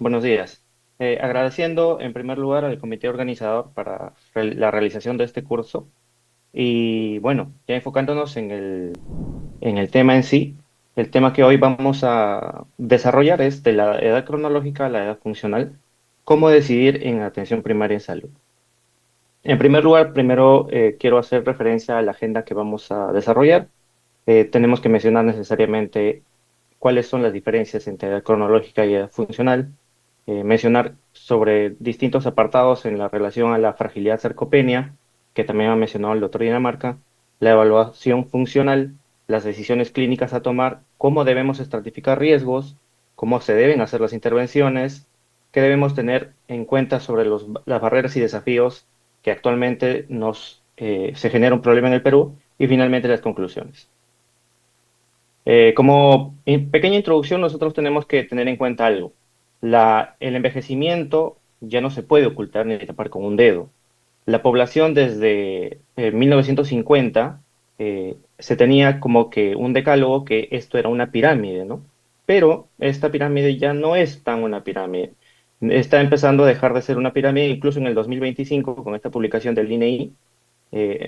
Buenos días. Agradeciendo en primer lugar al comité organizador para la realización de este curso y bueno, ya enfocándonos en el tema en sí, el tema que hoy vamos a desarrollar es de la edad cronológica a la edad funcional, cómo decidir en atención primaria en salud. En primer lugar, primero quiero hacer referencia a la agenda que vamos a desarrollar. Tenemos que mencionar necesariamente cuáles son las diferencias entre edad cronológica y edad funcional, mencionar sobre distintos apartados en la relación a la fragilidad sarcopenia, que también ha mencionado el doctor Dinamarca, la evaluación funcional, las decisiones clínicas a tomar, cómo debemos estratificar riesgos, cómo se deben hacer las intervenciones, qué debemos tener en cuenta sobre las barreras y desafíos que actualmente se genera un problema en el Perú, y finalmente las conclusiones. Como pequeña introducción, nosotros tenemos que tener en cuenta algo. El envejecimiento ya no se puede ocultar ni tapar con un dedo. La población desde 1950 se tenía como que un decálogo que esto era una pirámide, ¿no? Pero esta pirámide ya no es tan una pirámide. Está empezando a dejar de ser una pirámide, incluso en el 2025, con esta publicación del INEI,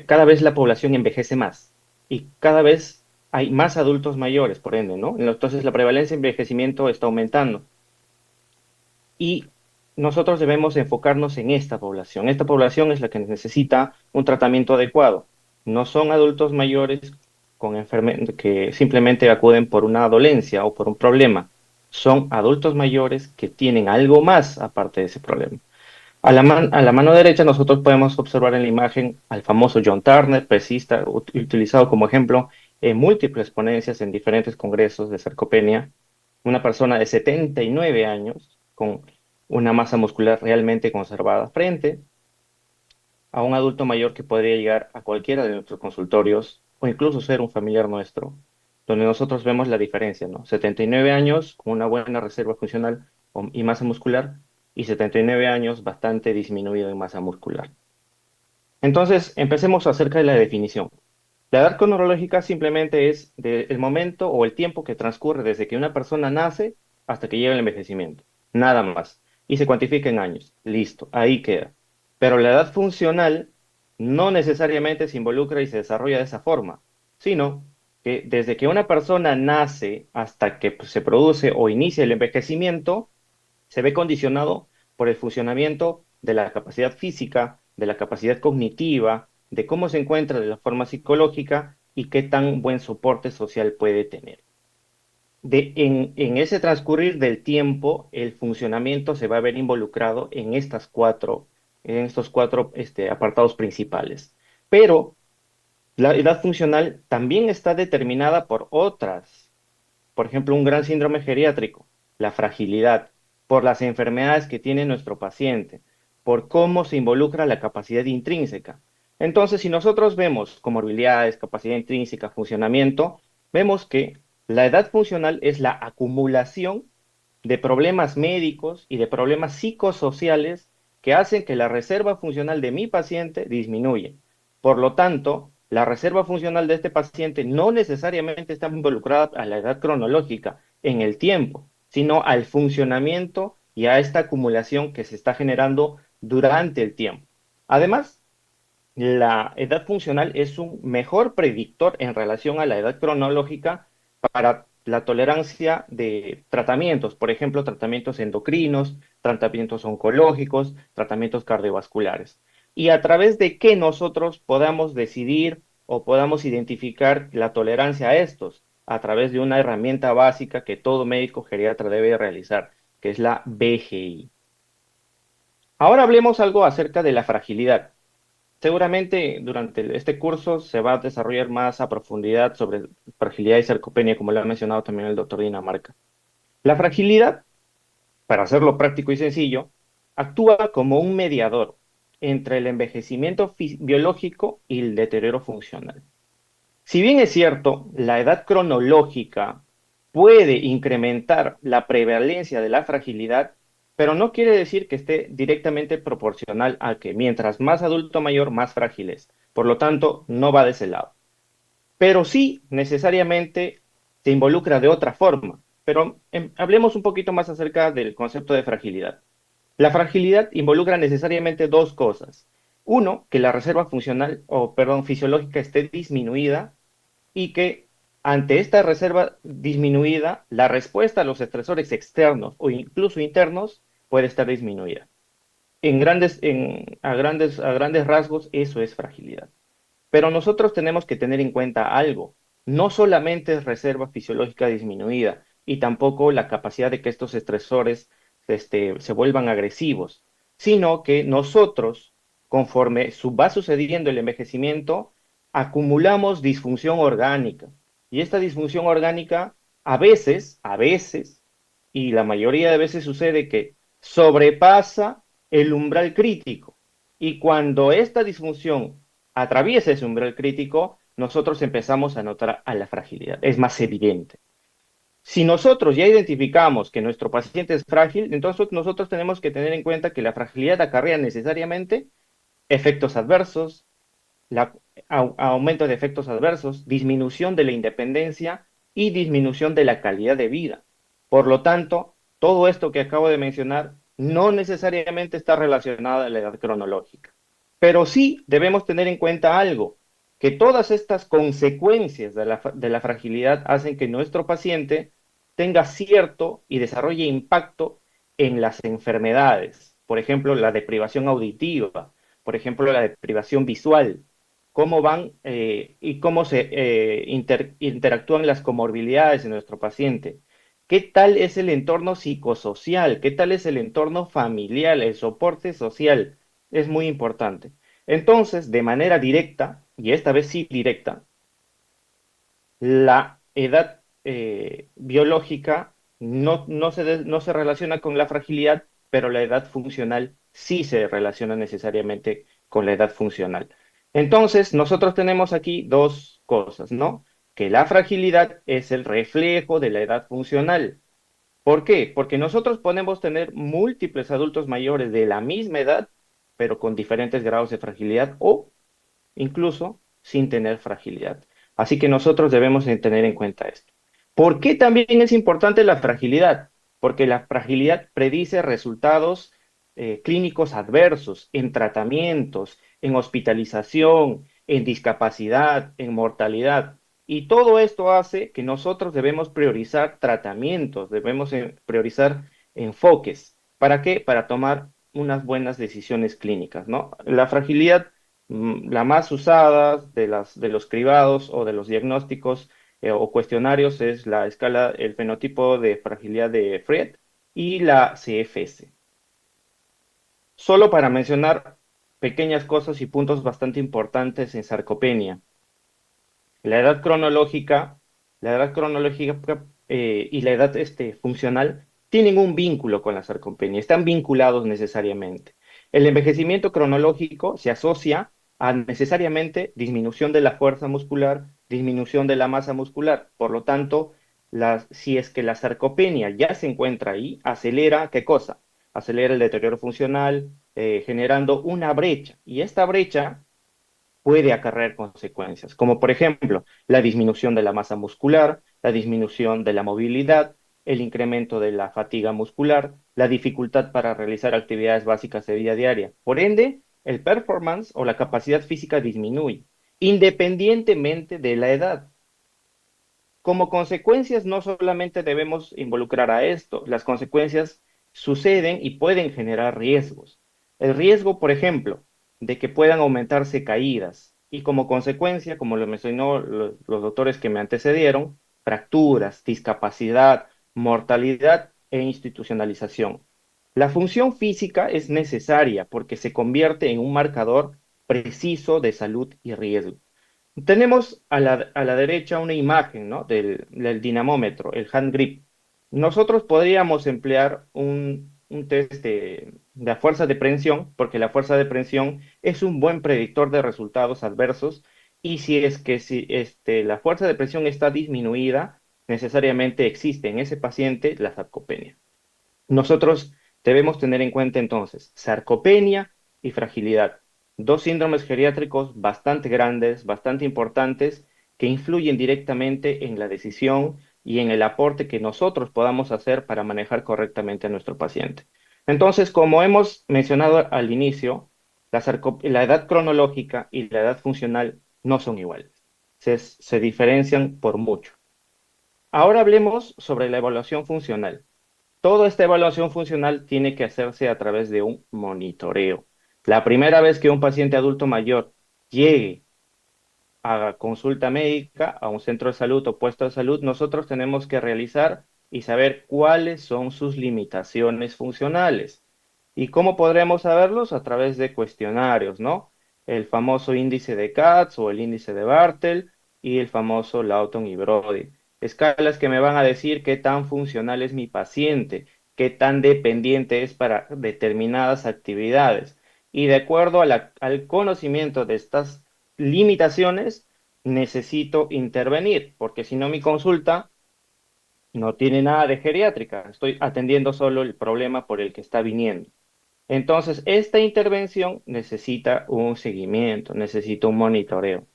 cada vez la población envejece más y cada vez hay más adultos mayores, por ende, ¿no? Entonces la prevalencia de envejecimiento está aumentando y nosotros debemos enfocarnos en esta población. Esta población es la que necesita un tratamiento adecuado. No son adultos mayores que simplemente acuden por una dolencia o por un problema. Son adultos mayores que tienen algo más aparte de ese problema. A la mano derecha nosotros podemos observar en la imagen al famoso John Turner, pesista, utilizado como ejemplo en múltiples ponencias en diferentes congresos de sarcopenia, una persona de 79 años con una masa muscular realmente conservada frente a un adulto mayor que podría llegar a cualquiera de nuestros consultorios o incluso ser un familiar nuestro, donde nosotros vemos la diferencia, ¿no? 79 años con una buena reserva funcional y masa muscular y 79 años bastante disminuido en masa muscular. Entonces, empecemos acerca de la definición. La edad cronológica simplemente es el momento o el tiempo que transcurre desde que una persona nace hasta que llega el envejecimiento. Nada más. Y se cuantifica en años. Listo, ahí queda. Pero la edad funcional no necesariamente se involucra y se desarrolla de esa forma, sino que desde que una persona nace hasta que se produce o inicia el envejecimiento, se ve condicionado por el funcionamiento de la capacidad física, de la capacidad cognitiva, de cómo se encuentra de la forma psicológica y qué tan buen soporte social puede tener. En ese transcurrir del tiempo, el funcionamiento se va a ver involucrado en estos cuatro apartados principales. Pero la edad funcional también está determinada por otras, por ejemplo, un gran síndrome geriátrico, la fragilidad, por las enfermedades que tiene nuestro paciente, por cómo se involucra la capacidad intrínseca. Entonces, si nosotros vemos comorbilidades, capacidad intrínseca, funcionamiento, vemos que la edad funcional es la acumulación de problemas médicos y de problemas psicosociales que hacen que la reserva funcional de mi paciente disminuya. Por lo tanto, la reserva funcional de este paciente no necesariamente está involucrada a la edad cronológica en el tiempo, sino al funcionamiento y a esta acumulación que se está generando durante el tiempo. Además, la edad funcional es un mejor predictor en relación a la edad cronológica para la tolerancia de tratamientos, por ejemplo, tratamientos endocrinos, tratamientos oncológicos, tratamientos cardiovasculares. Y a través de qué nosotros podamos decidir o podamos identificar la tolerancia a estos, a través de una herramienta básica que todo médico geriatra debe realizar, que es la BGI. Ahora hablemos algo acerca de la fragilidad. Seguramente durante este curso se va a desarrollar más a profundidad sobre fragilidad y sarcopenia, como lo ha mencionado también el doctor Dinamarca. La fragilidad, para hacerlo práctico y sencillo, actúa como un mediador entre el envejecimiento biológico y el deterioro funcional. Si bien es cierto, la edad cronológica puede incrementar la prevalencia de la fragilidad, pero no quiere decir que esté directamente proporcional a que mientras más adulto mayor, más frágil es. Por lo tanto, no va de ese lado. Pero sí necesariamente se involucra de otra forma. pero hablemos un poquito más acerca del concepto de fragilidad. La fragilidad involucra necesariamente dos cosas. Uno, que la reserva funcional, o perdón, fisiológica esté disminuida y que ante esta reserva disminuida, la respuesta a los estresores externos o incluso internos puede estar disminuida. A grandes rasgos, eso es fragilidad. Pero nosotros tenemos que tener en cuenta algo. No solamente es reserva fisiológica disminuida y tampoco la capacidad de que estos estresores se vuelvan agresivos, sino que nosotros, conforme va sucediendo el envejecimiento, acumulamos disfunción orgánica. Y esta disfunción orgánica y la mayoría de veces sucede que sobrepasa el umbral crítico. Y cuando esta disfunción atraviesa ese umbral crítico, nosotros empezamos a notar a la fragilidad. Es más evidente. Si nosotros ya identificamos que nuestro paciente es frágil, entonces nosotros tenemos que tener en cuenta que la fragilidad acarrea necesariamente efectos adversos, aumento de efectos adversos, disminución de la independencia y disminución de la calidad de vida. Por lo tanto, todo esto que acabo de mencionar no necesariamente está relacionado a la edad cronológica. Pero sí debemos tener en cuenta algo, que todas estas consecuencias de la fragilidad hacen que nuestro paciente tenga cierto y desarrolle impacto en las enfermedades. Por ejemplo, la deprivación auditiva, por ejemplo, la deprivación visual, cómo van y cómo se interactúan las comorbilidades en nuestro paciente. ¿Qué tal es el entorno psicosocial? ¿Qué tal es el entorno familiar, el soporte social? Es muy importante. Entonces, de manera directa, y esta vez sí directa, la edad biológica no se relaciona con la fragilidad, pero la edad funcional sí se relaciona necesariamente con la edad funcional. Entonces, nosotros tenemos aquí dos cosas, ¿no? Que la fragilidad es el reflejo de la edad funcional. ¿Por qué? Porque nosotros podemos tener múltiples adultos mayores de la misma edad, pero con diferentes grados de fragilidad o incluso sin tener fragilidad. Así que nosotros debemos de tener en cuenta esto. ¿Por qué también es importante la fragilidad? Porque la fragilidad predice resultados clínicos adversos en tratamientos, en hospitalización, en discapacidad, en mortalidad. Y todo esto hace que nosotros debemos priorizar tratamientos, debemos priorizar enfoques. ¿Para qué? Para tomar unas buenas decisiones clínicas, ¿no? La fragilidad la más usada de los cribados o de los diagnósticos o cuestionarios es la escala, el fenotipo de fragilidad de Fried y la CFS. Solo para mencionar pequeñas cosas y puntos bastante importantes en sarcopenia. La edad cronológica, la edad cronológica y la edad funcional tienen un vínculo con la sarcopenia, están vinculados necesariamente. El envejecimiento cronológico se asocia a necesariamente disminución de la fuerza muscular, disminución de la masa muscular. Por lo tanto, si es que la sarcopenia ya se encuentra ahí, acelera, ¿qué cosa? Acelera el deterioro funcional, generando una brecha. Y esta brecha puede acarrear consecuencias, como por ejemplo la disminución de la masa muscular, la disminución de la movilidad, el incremento de la fatiga muscular, la dificultad para realizar actividades básicas de vida diaria. Por ende, el performance o la capacidad física disminuye, independientemente de la edad. Como consecuencias, no solamente debemos involucrar a esto, las consecuencias suceden y pueden generar riesgos. El riesgo, por ejemplo, de que puedan aumentarse caídas y como consecuencia, como lo mencionó los doctores que me antecedieron, fracturas, discapacidad, mortalidad e institucionalización. La función física es necesaria porque se convierte en un marcador preciso de salud y riesgo. Tenemos a la derecha una imagen, ¿no? Del dinamómetro, el hand grip. Nosotros podríamos emplear un test de la fuerza de prensión, porque la fuerza de prensión es un buen predictor de resultados adversos, y si la fuerza de presión está disminuida, necesariamente existe en ese paciente la sarcopenia. Nosotros debemos tener en cuenta entonces sarcopenia y fragilidad, dos síndromes geriátricos bastante grandes, bastante importantes, que influyen directamente en la decisión y en el aporte que nosotros podamos hacer para manejar correctamente a nuestro paciente. Entonces, como hemos mencionado al inicio, la edad cronológica y la edad funcional no son iguales. Se diferencian por mucho. Ahora hablemos sobre la evaluación funcional. Toda esta evaluación funcional tiene que hacerse a través de un monitoreo. La primera vez que un paciente adulto mayor llegue a consulta médica, a un centro de salud o puesto de salud, nosotros tenemos que realizar y saber cuáles son sus limitaciones funcionales. ¿Y cómo podremos saberlos? A través de cuestionarios, ¿no? El famoso índice de Katz o el índice de Bartel y el famoso Lawton y Brody. Escalas que me van a decir qué tan funcional es mi paciente, qué tan dependiente es para determinadas actividades. Y de acuerdo a al conocimiento de estas limitaciones, necesito intervenir, porque si no mi consulta no tiene nada de geriátrica, estoy atendiendo solo el problema por el que está viniendo. Entonces, esta intervención necesita un seguimiento, necesita un monitoreo.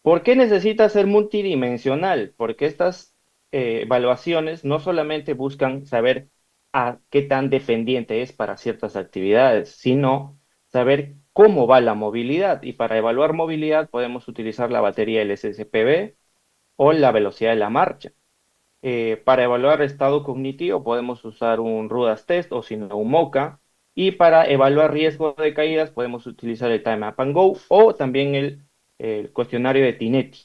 ¿Por qué necesita ser multidimensional? Porque estas evaluaciones no solamente buscan saber a qué tan dependiente es para ciertas actividades, sino saber cómo va la movilidad. Y para evaluar movilidad podemos utilizar la batería LSSPB o la velocidad de la marcha. Para evaluar estado cognitivo podemos usar un RUDAS test o si no un MOCA. Y para evaluar riesgo de caídas podemos utilizar el Time Up and Go o también el cuestionario de Tinetti.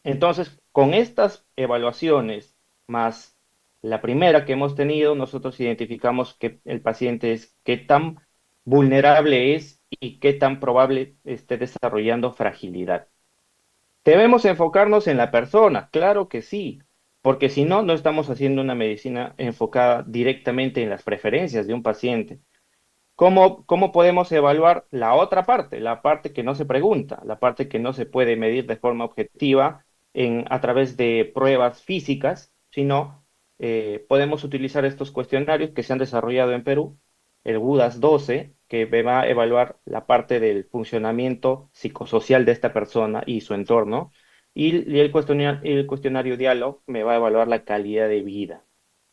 Entonces, con estas evaluaciones más la primera que hemos tenido, nosotros identificamos que el paciente es qué tan vulnerable es y qué tan probable esté desarrollando fragilidad. Debemos enfocarnos en la persona, claro que sí, porque si no, no estamos haciendo una medicina enfocada directamente en las preferencias de un paciente. ¿Cómo podemos evaluar la otra parte, la parte que no se pregunta, la parte que no se puede medir de forma objetiva a través de pruebas físicas, sino podemos utilizar estos cuestionarios que se han desarrollado en Perú, el WUDAS 12, que me va a evaluar la parte del funcionamiento psicosocial de esta persona y su entorno, y el cuestionario Dialog me va a evaluar la calidad de vida.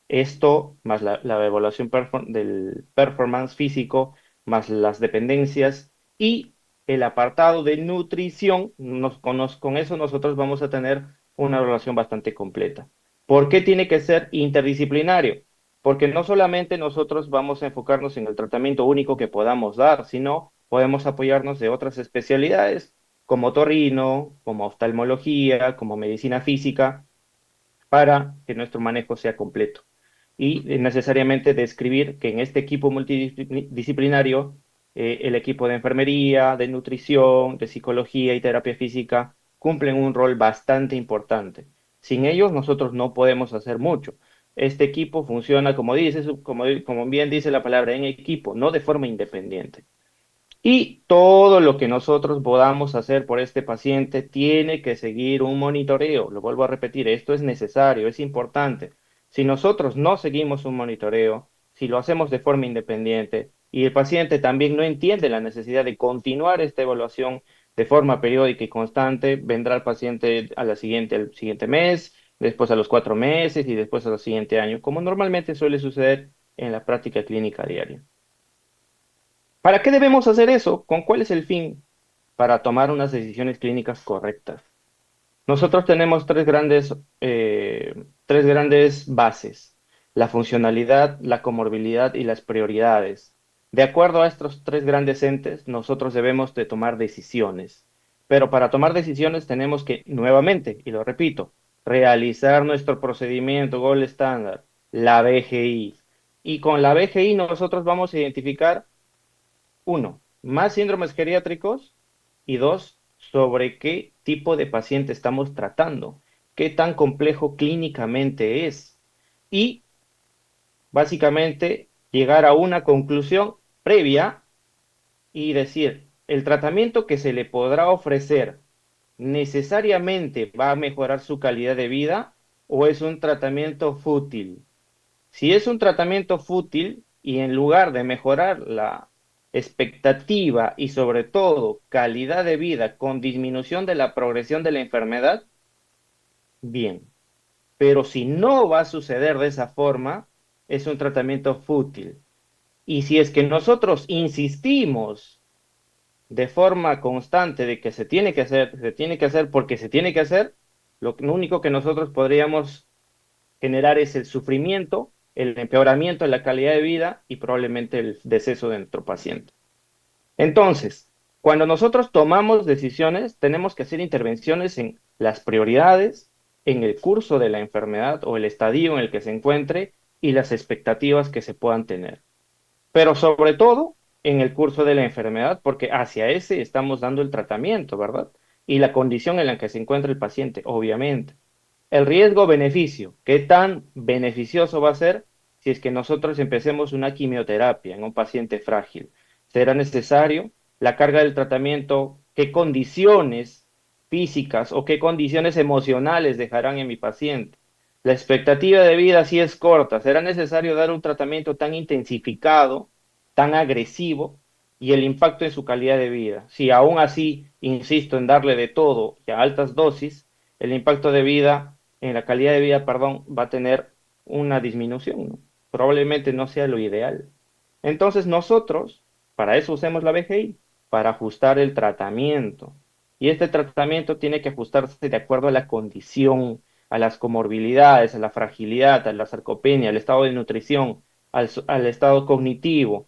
Esto, más la evaluación del performance físico, más las dependencias y el apartado de nutrición, con eso nosotros vamos a tener una evaluación bastante completa. ¿Por qué tiene que ser interdisciplinario? Porque no solamente nosotros vamos a enfocarnos en el tratamiento único que podamos dar, sino podemos apoyarnos de otras especialidades como otorrino, como oftalmología, como medicina física para que nuestro manejo sea completo. Y necesariamente describir que en este equipo multidisciplinario, el equipo de enfermería, de nutrición, de psicología y terapia física cumplen un rol bastante importante. Sin ellos nosotros no podemos hacer mucho. Este equipo funciona, como dice, como bien dice la palabra, en equipo, no de forma independiente. Y todo lo que nosotros podamos hacer por este paciente tiene que seguir un monitoreo. Lo vuelvo a repetir, esto es necesario, es importante. Si nosotros no seguimos un monitoreo, si lo hacemos de forma independiente y el paciente también no entiende la necesidad de continuar esta evaluación de forma periódica y constante, vendrá el paciente al siguiente mes, después a los 4 meses y después al siguiente año, como normalmente suele suceder en la práctica clínica diaria. ¿Para qué debemos hacer eso? ¿Con cuál es el fin? Para tomar unas decisiones clínicas correctas. Nosotros tenemos tres grandes bases: la funcionalidad, la comorbilidad y las prioridades. De acuerdo a estos tres grandes entes, nosotros debemos de tomar decisiones. Pero para tomar decisiones tenemos que, nuevamente, y lo repito, realizar nuestro procedimiento Gold Standard, la BGI. Y con la BGI nosotros vamos a identificar uno, más síndromes geriátricos y dos, sobre qué tipo de paciente estamos tratando, qué tan complejo clínicamente es y básicamente llegar a una conclusión previa y decir, el tratamiento que se le podrá ofrecer necesariamente va a mejorar su calidad de vida o es un tratamiento fútil. Si es un tratamiento fútil y en lugar de mejorar la expectativa y sobre todo calidad de vida con disminución de la progresión de la enfermedad, bien. Pero si no va a suceder de esa forma, es un tratamiento fútil. Y si es que nosotros insistimos de forma constante de que se tiene que hacer porque se tiene que hacer, lo único que nosotros podríamos generar es el sufrimiento, el empeoramiento de la calidad de vida y probablemente el deceso de nuestro paciente. Entonces, cuando nosotros tomamos decisiones, tenemos que hacer intervenciones en las prioridades, en el curso de la enfermedad o el estadio en el que se encuentre y las expectativas que se puedan tener. Pero sobre todo en el curso de la enfermedad, porque hacia ese estamos dando el tratamiento, ¿verdad? Y la condición en la que se encuentra el paciente, obviamente. El riesgo-beneficio, ¿qué tan beneficioso va a ser si es que nosotros empecemos una quimioterapia en un paciente frágil? ¿Será necesario la carga del tratamiento? ¿Qué condiciones físicas o qué condiciones emocionales dejarán en mi paciente? La expectativa de vida sí es corta. ¿Será necesario dar un tratamiento tan intensificado, tan agresivo y el impacto en su calidad de vida? Si aún así insisto en darle de todo y a altas dosis, el impacto de vida en la calidad de vida, perdón, va a tener una disminución, ¿no? Probablemente no sea lo ideal. Entonces nosotros, para eso usemos la BGI, para ajustar el tratamiento. Y este tratamiento tiene que ajustarse de acuerdo a la condición, a las comorbilidades, a la fragilidad, a la sarcopenia, al estado de nutrición, al estado cognitivo.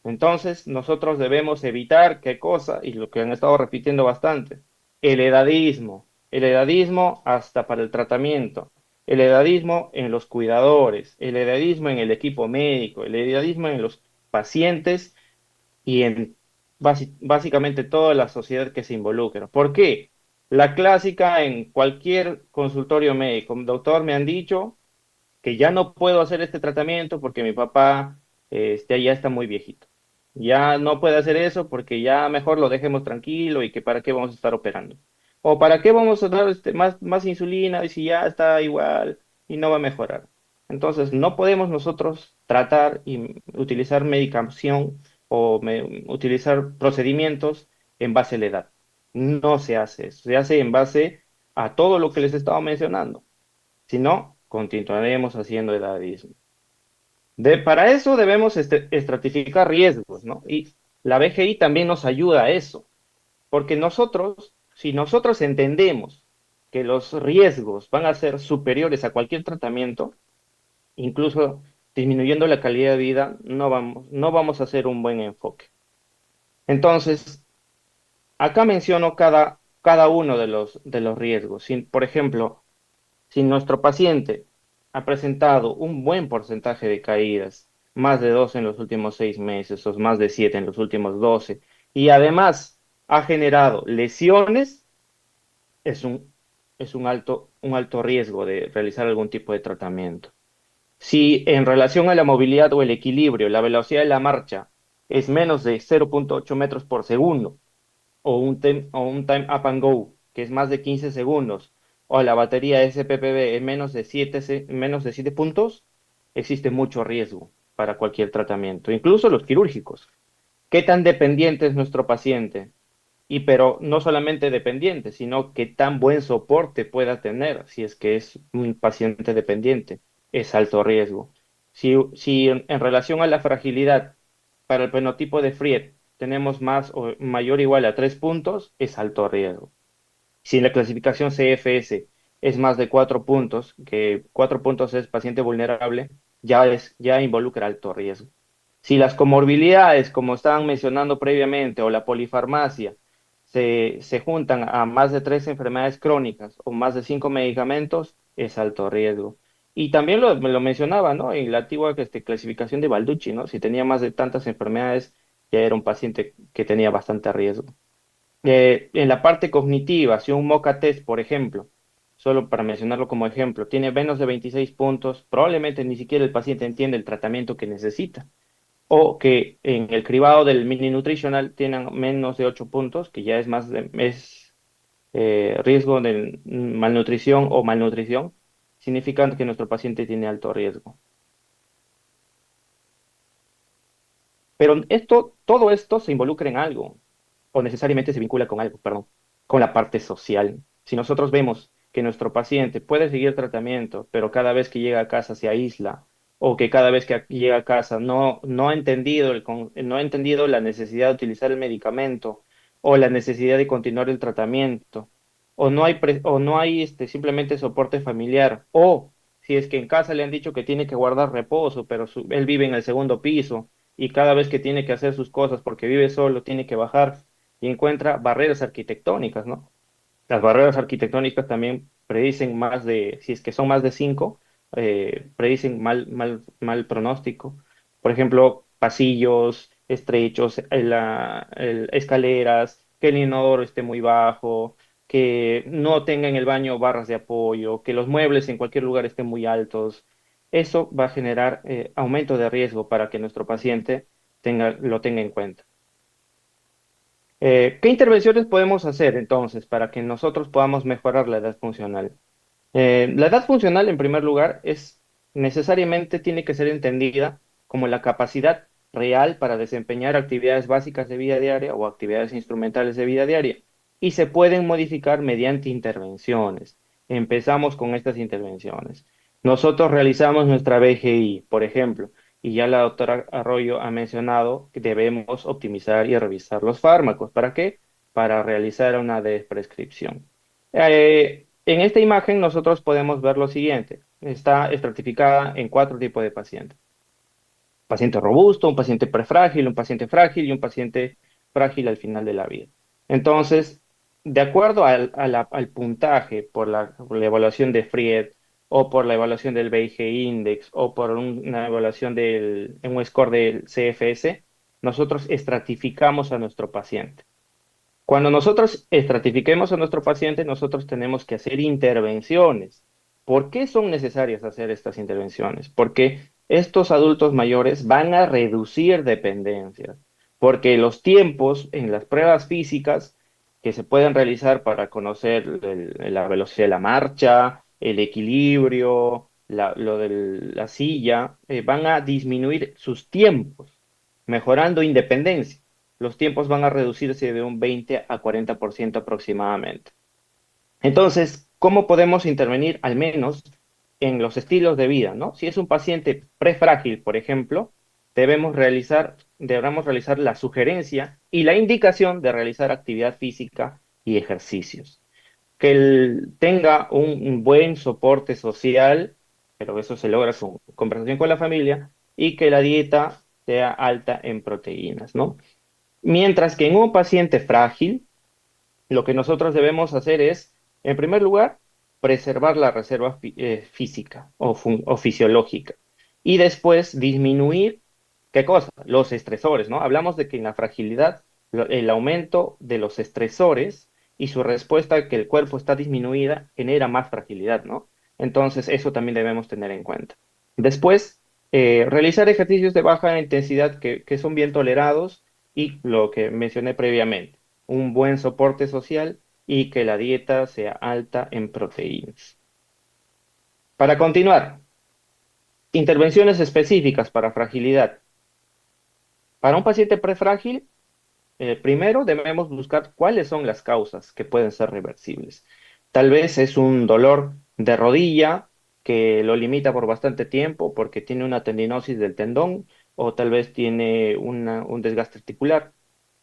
Entonces, nosotros debemos evitar qué cosa, y lo que han estado repitiendo bastante, el edadismo hasta para el tratamiento, el edadismo en los cuidadores, el edadismo en el equipo médico, el edadismo en los pacientes y en básicamente toda la sociedad que se involucra. ¿Por qué? La clásica en cualquier consultorio médico, doctor, me han dicho que ya no puedo hacer este tratamiento porque mi papá ya está muy viejito. Ya no puede hacer eso porque ya mejor lo dejemos tranquilo y que para qué vamos a estar operando. O para qué vamos a dar más insulina y si ya está igual y no va a mejorar. Entonces, no podemos nosotros tratar y utilizar medicación o utilizar procedimientos en base a la edad. No se hace eso. Se hace en base a todo lo que les estaba mencionando. Si no, continuaremos haciendo edadismo. Para eso debemos estratificar riesgos, ¿no? Y la BGI también nos ayuda a eso, porque nosotros, si nosotros entendemos que los riesgos van a ser superiores a cualquier tratamiento, incluso disminuyendo la calidad de vida, no vamos a hacer un buen enfoque. Entonces, acá menciono cada uno de los riesgos. Por ejemplo, si nuestro paciente ha presentado un buen porcentaje de caídas, más de 2 en los últimos 6 meses o más de 7 en los últimos 12, y además ha generado lesiones, es un alto riesgo de realizar algún tipo de tratamiento. Si en relación a la movilidad o el equilibrio, la velocidad de la marcha es menos de 0,8 metros por segundo, o un time up and go, que es más de 15 segundos, o la batería SPPB en menos de 7 puntos, existe mucho riesgo para cualquier tratamiento, incluso los quirúrgicos. ¿Qué tan dependiente es nuestro paciente? Y pero no solamente dependiente, sino qué tan buen soporte pueda tener si es que es un paciente dependiente. Es alto riesgo. Si en relación a la fragilidad, para el fenotipo de Fried tenemos más o mayor o igual a 3 puntos, es alto riesgo. Si en la clasificación CFS es más de 4 puntos, que 4 puntos es paciente vulnerable, ya involucra alto riesgo. Si las comorbilidades, como estaban mencionando previamente, o la polifarmacia, se juntan a más de 3 enfermedades crónicas o más de 5 medicamentos, es alto riesgo. Y también me lo mencionaba, ¿no? En la antigua clasificación de Balducci, ¿no? Si tenía más de tantas enfermedades, ya era un paciente que tenía bastante riesgo. En la parte cognitiva, si un MoCA test, por ejemplo, solo para mencionarlo como ejemplo, tiene menos de 26 puntos, probablemente ni siquiera el paciente entiende el tratamiento que necesita. O que en el cribado del mini nutritional tienen menos de 8 puntos, que ya es riesgo de malnutrición o malnutrición, significando que nuestro paciente tiene alto riesgo. Pero todo esto se involucra en algo, o necesariamente se vincula con algo, perdón, con la parte social. Si nosotros vemos que nuestro paciente puede seguir tratamiento, pero cada vez que llega a casa se aísla, o que cada vez que llega a casa no ha entendido no ha entendido la necesidad de utilizar el medicamento o la necesidad de continuar el tratamiento, o no hay simplemente soporte familiar, o si es que en casa le han dicho que tiene que guardar reposo, pero él vive en el segundo piso y cada vez que tiene que hacer sus cosas porque vive solo, tiene que bajar y encuentra barreras arquitectónicas, ¿no? Las barreras arquitectónicas también predicen si es que son más de cinco, predicen mal pronóstico. Por ejemplo, pasillos estrechos, escaleras, que el inodoro esté muy bajo, que no tenga en el baño barras de apoyo, que los muebles en cualquier lugar estén muy altos. Eso va a generar aumento de riesgo para que nuestro paciente lo tenga en cuenta. ¿Qué intervenciones podemos hacer entonces para que nosotros podamos mejorar la edad funcional? La edad funcional, en primer lugar, necesariamente tiene que ser entendida como la capacidad real para desempeñar actividades básicas de vida diaria o actividades instrumentales de vida diaria y se pueden modificar mediante intervenciones. Empezamos con estas intervenciones. Nosotros realizamos nuestra BGI, por ejemplo, y ya la doctora Arroyo ha mencionado que debemos optimizar y revisar los fármacos. ¿Para qué? Para realizar una desprescripción. En esta imagen nosotros podemos ver lo siguiente. Está estratificada en cuatro tipos de pacientes. Paciente robusto, un paciente prefrágil, un paciente frágil y un paciente frágil al final de la vida. Entonces, de acuerdo al puntaje por la evaluación de Fried o por la evaluación del BIG Index o por una evaluación en un score del CFS, nosotros estratificamos a nuestro paciente. Cuando nosotros estratifiquemos a nuestro paciente, nosotros tenemos que hacer intervenciones. ¿Por qué son necesarias hacer estas intervenciones? Porque estos adultos mayores van a reducir dependencias, porque los tiempos en las pruebas físicas que se pueden realizar para conocer la velocidad de la marcha, el equilibrio, lo de la silla, van a disminuir sus tiempos, mejorando independencia. Los tiempos van a reducirse de un 20 a 40% aproximadamente. Entonces, ¿cómo podemos intervenir al menos en los estilos de vida, ¿no? Si es un paciente prefrágil, por ejemplo, debemos realizar la sugerencia y la indicación de realizar actividad física y ejercicios. Que él tenga un buen soporte social, pero eso se logra con conversación con la familia, y que la dieta sea alta en proteínas, ¿no? Mientras que en un paciente frágil, lo que nosotros debemos hacer es, en primer lugar, preservar la reserva física o fisiológica y después disminuir, ¿qué cosa? Los estresores, ¿no? Hablamos de que en la fragilidad, el aumento de los estresores y su respuesta a que el cuerpo está disminuida genera más fragilidad, ¿no? Entonces, eso también debemos tener en cuenta. Después, realizar ejercicios de baja intensidad que son bien tolerados y lo que mencioné previamente, un buen soporte social y que la dieta sea alta en proteínas. Para continuar, intervenciones específicas para fragilidad. Para un paciente prefrágil, primero debemos buscar cuáles son las causas que pueden ser reversibles. Tal vez es un dolor de rodilla que lo limita por bastante tiempo porque tiene una tendinosis del tendón o tal vez tiene un desgaste articular.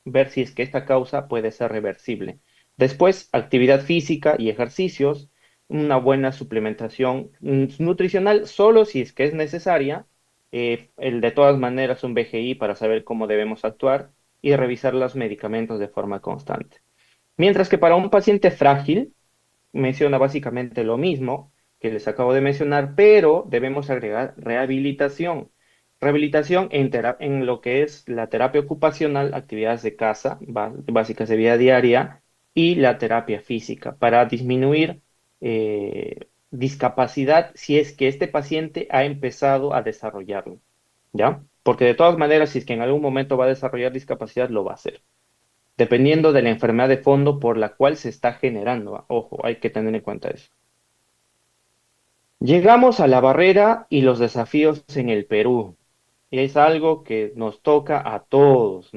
Ver si es que esta causa puede ser reversible. Después, actividad física y ejercicios, una buena suplementación nutricional solo si es que es necesaria, de todas maneras un BGI para saber cómo debemos actuar y revisar los medicamentos de forma constante. Mientras que para un paciente frágil, menciona básicamente lo mismo que les acabo de mencionar, pero debemos agregar rehabilitación. Rehabilitación en lo que es la terapia ocupacional, actividades de casa, básicas de vida diaria, y la terapia física para disminuir discapacidad si es que este paciente ha empezado a desarrollarlo, ¿ya? Porque de todas maneras, si es que en algún momento va a desarrollar discapacidad, lo va a hacer dependiendo de la enfermedad de fondo por la cual se está generando. Ojo, hay que tener en cuenta eso. Llegamos a la barrera y los desafíos en el Perú. Y es algo que nos toca a todos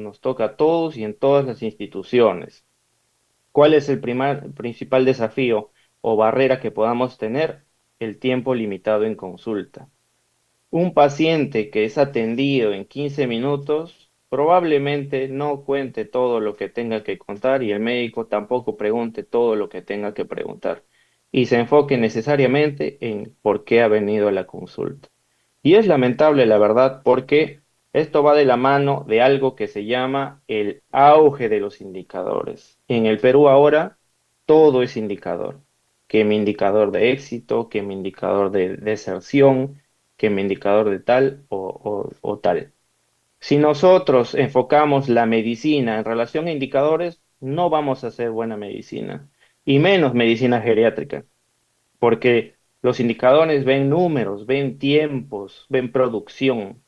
y en todas las instituciones. ¿Cuál es el principal desafío? o barrera que podamos tener, el tiempo limitado en consulta. Un paciente que es atendido en 15 minutos probablemente no cuente todo lo que tenga que contar y el médico tampoco pregunte todo lo que tenga que preguntar y se enfoque necesariamente en por qué ha venido a la consulta. Y es lamentable, la verdad, porque esto va de la mano de algo que se llama el auge de los indicadores. En el Perú ahora todo es indicador, que mi indicador de éxito, que mi indicador de deserción, que mi indicador de tal o tal. Si nosotros enfocamos la medicina en relación a indicadores, no vamos a hacer buena medicina, y menos medicina geriátrica porque los indicadores ven números, ven tiempos, ven producción,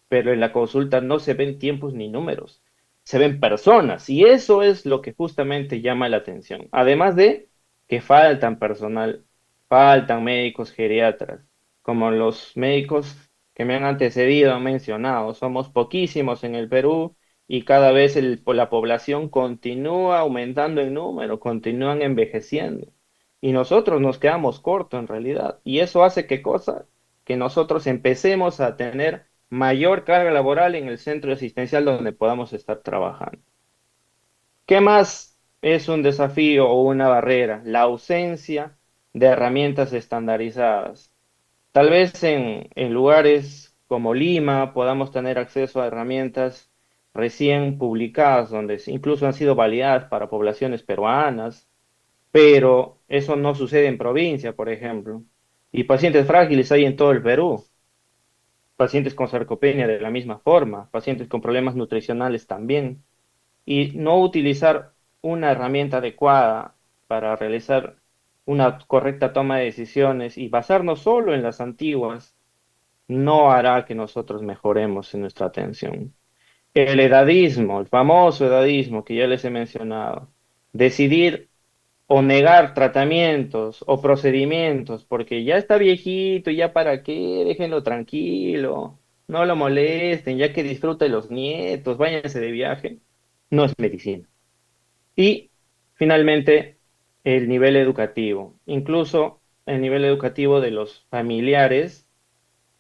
pero en la consulta no se ven tiempos ni números, se ven personas y eso es lo que justamente llama la atención. Además de que faltan personal, faltan médicos geriatras, como los médicos que me han antecedido han mencionado, somos poquísimos en el Perú y cada vez la población continúa aumentando en número, continúan envejeciendo. Y nosotros nos quedamos cortos en realidad. Y eso hace que cosa, que nosotros empecemos a tener mayor carga laboral en el centro asistencial donde podamos estar trabajando. ¿Qué más es un desafío o una barrera? La ausencia de herramientas estandarizadas. Tal vez en lugares como Lima podamos tener acceso a herramientas recién publicadas, donde incluso han sido validadas para poblaciones peruanas, pero eso no sucede en provincia, por ejemplo. Y pacientes frágiles hay en todo el Perú, pacientes con sarcopenia de la misma forma, pacientes con problemas nutricionales también. Y no utilizar una herramienta adecuada para realizar una correcta toma de decisiones y basarnos solo en las antiguas no hará que nosotros mejoremos en nuestra atención. El edadismo, el famoso edadismo que ya les he mencionado, decidir o negar tratamientos o procedimientos porque ya está viejito, ya para qué, déjenlo tranquilo, no lo molesten, ya que disfrute los nietos, váyanse de viaje, no es medicina. Y finalmente, el nivel educativo, incluso el nivel educativo de los familiares,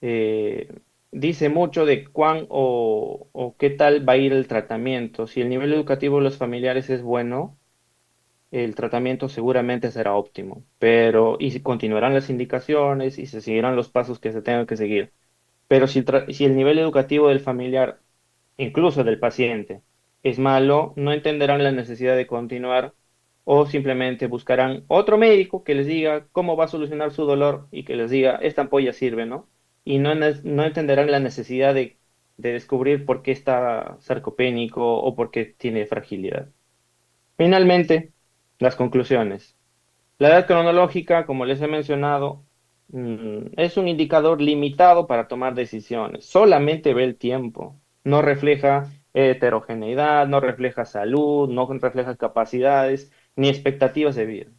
eh, dice mucho de cuán o qué tal va a ir el tratamiento. Si el nivel educativo de los familiares es bueno, el tratamiento seguramente será óptimo, pero y si continuarán las indicaciones y se seguirán los pasos que se tengan que seguir. Pero si el nivel educativo del familiar, incluso del paciente, es malo, no entenderán la necesidad de continuar o simplemente buscarán otro médico que les diga cómo va a solucionar su dolor y que les diga, esta ampolla sirve, ¿no? Y no entenderán la necesidad de descubrir por qué está sarcopénico o por qué tiene fragilidad. Finalmente, las conclusiones. La edad cronológica, como les he mencionado, es un indicador limitado para tomar decisiones. Solamente ve el tiempo. No refleja heterogeneidad, no refleja salud, no refleja capacidades ni expectativas de vida.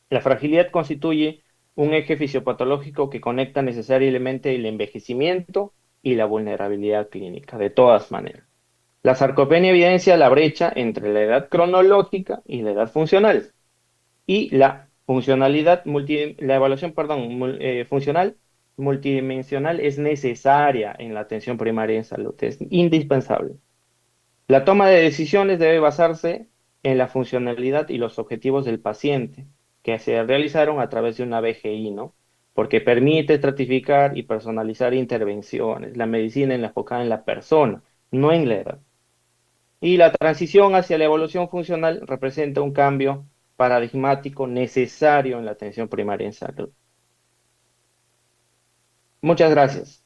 La fragilidad constituye un eje fisiopatológico que conecta necesariamente el envejecimiento y la vulnerabilidad clínica, de todas maneras. La sarcopenia evidencia la brecha entre la edad cronológica y la edad funcional y la la evaluación, perdón, funcional multidimensional es necesaria en la atención primaria en salud, es indispensable. La toma de decisiones debe basarse en la funcionalidad y los objetivos del paciente, que se realizaron a través de una BGI, ¿no? Porque permite estratificar y personalizar intervenciones, la medicina enfocada en la persona, no en la edad. Y la transición hacia la evolución funcional representa un cambio paradigmático necesario en la atención primaria en salud. Muchas gracias.